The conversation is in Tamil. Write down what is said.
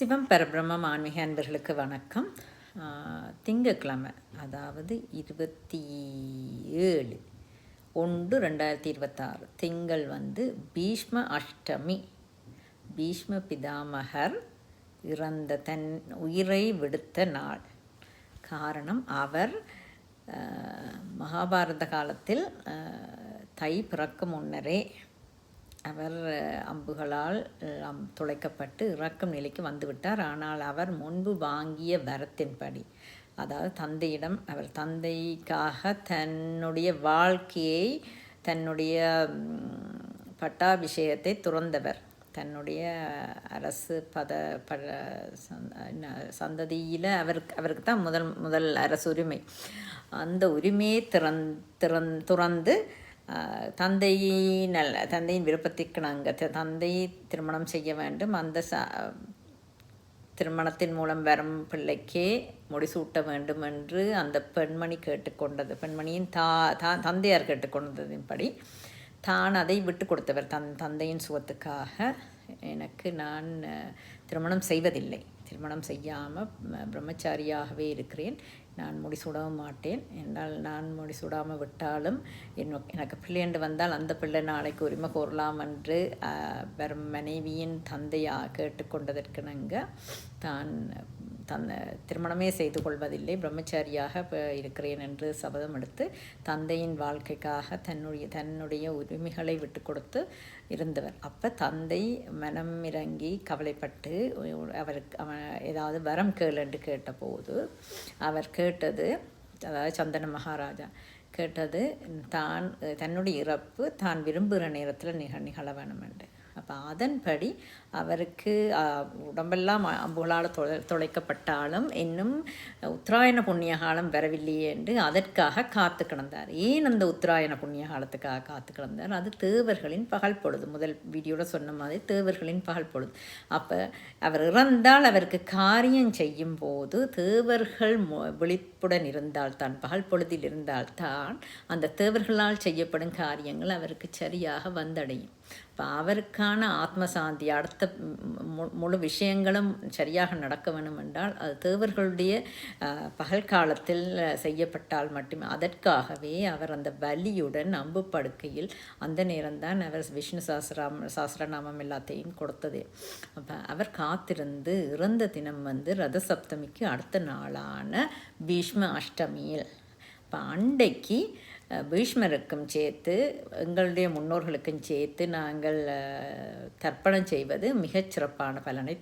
சிவம் பரபிரம்மம் ஆன்மீக அன்பர்களுக்கு வணக்கம். திங்கட்கிழமை, அதாவது 27/1/2026 திங்கள் பீஷ்ம அஷ்டமி. பீஷ்ம பிதாமகர் இறந்த தன் உயிரை விடுத்த நாள். காரணம், அவர் மகாபாரத காலத்தில் தை பிறக்கும் முன்னரே அவர் அம்புகளால் துளைக்கப்பட்டு இறக்கும் நிலைக்கு வந்துவிட்டார். ஆனால் அவர் முன்பு வாங்கிய வரத்தின்படி, அதாவது தந்தையிடம், அவர் தந்தைக்காக தன்னுடைய வாழ்க்கையை, தன்னுடைய பட்டாபிஷேகத்தை துறந்தவர். தன்னுடைய அரசு சந்ததியில் அவருக்கு தான் முதல் அரசு உரிமை. அந்த உரிமையை துறந்து தந்தையின் விருப்பத்திற்கு நாங்கள் தந்தை திருமணம் செய்ய வேண்டும். அந்த திருமணத்தின் மூலம் வரும் பிள்ளைக்கே முடிசூட்ட வேண்டும் என்று அந்த பெண்மணி கேட்டுக்கொண்டது. பெண்மணியின் தந்தையார் கேட்டுக்கொண்டதின்படி தான் அதை விட்டு கொடுத்தவர். தந்தையின் சுகத்துக்காக நான் திருமணம் செய்வதில்லை, திருமணம் செய்யாமல் பிரம்மச்சாரியாகவே இருக்கிறேன், நான் முடிசூடவும் மாட்டேன். என்றால் நான் முடிசூடாமல் விட்டாலும் எனக்கு பிள்ளைண்டு வந்தால் அந்த பிள்ளை நாளைக்கு உரிமை கோரலாம் என்று வெறும் மனைவியின் தந்தையாக கேட்டுக்கொண்டதற்கிணங்க தான் திருமணமே செய்து கொள்வதில்லை, பிரம்மச்சாரியாக இருக்கிறேன் என்று சபதம் எடுத்து தந்தையின் வாழ்க்கைக்காக தன்னுடைய உரிமைகளை விட்டு கொடுத்து இருந்தவர். அப்போ தந்தை மனம் இறங்கி கவலைப்பட்டு அவருக்கு ஏதாவது வரம் கேள் என்று கேட்டபோது அவர் கேட்டது, அதாவது சந்தன மகாராஜா கேட்டது, தன்னுடைய இறப்பு தான் விரும்புகிற நேரத்தில் நிகழ வேணும் என்று. அப்போ அதன்படி அவருக்கு உடம்பெல்லாம் அம்புகளால் துளைக்கப்பட்டாலும் இன்னும் உத்தராயண புண்ணிய காலம் வரவில்லையே என்று அதற்காக காத்து கிடந்தார். ஏன் அந்த உத்தராயண புண்ணிய காலத்துக்காக காத்து கிடந்தார்? அது தேவர்களின் பகல் பொழுது. முதல் வீடியோவில் சொன்ன மாதிரி தேவர்களின் பகல் பொழுது. அப்போ அவர் இறந்தால் அவருக்கு காரியம் செய்யும் போது தேவர்கள் விழிப்புடன் இருந்தால்தான், பகல் பொழுதில் இருந்தால்தான் அந்த தேவர்களால் செய்யப்படும் காரியங்கள் அவருக்கு சரியாக வந்தடையும். இப்போ அவருக்கான ஆத்மசாந்தி, அடுத்த முழு விஷயங்களும் சரியாக நடக்க வேண்டும் என்றால் அது தேவர்களுடைய பகல் காலத்தில் செய்யப்பட்டால் மட்டுமே. அதற்காகவே அவர் அந்த வலியுடன் அம்பு படுக்கையில் அந்த நேரம்தான் அவர் விஷ்ணு சாஸ்திரநாமம் எல்லாத்தையும் கொடுத்ததே. அப்போ அவர் காத்திருந்து இறந்த தினம் ரத சப்தமிக்கு அடுத்த நாளான பீஷ்ம அஷ்டமியில். இப்போ அண்டைக்கு பீஷ்மருக்கும் சேர்த்து எங்களுடைய முன்னோர்களுக்கும் சேர்த்து நாங்கள் தர்ப்பணம் செய்வது மிகச் சிறப்பான பலனை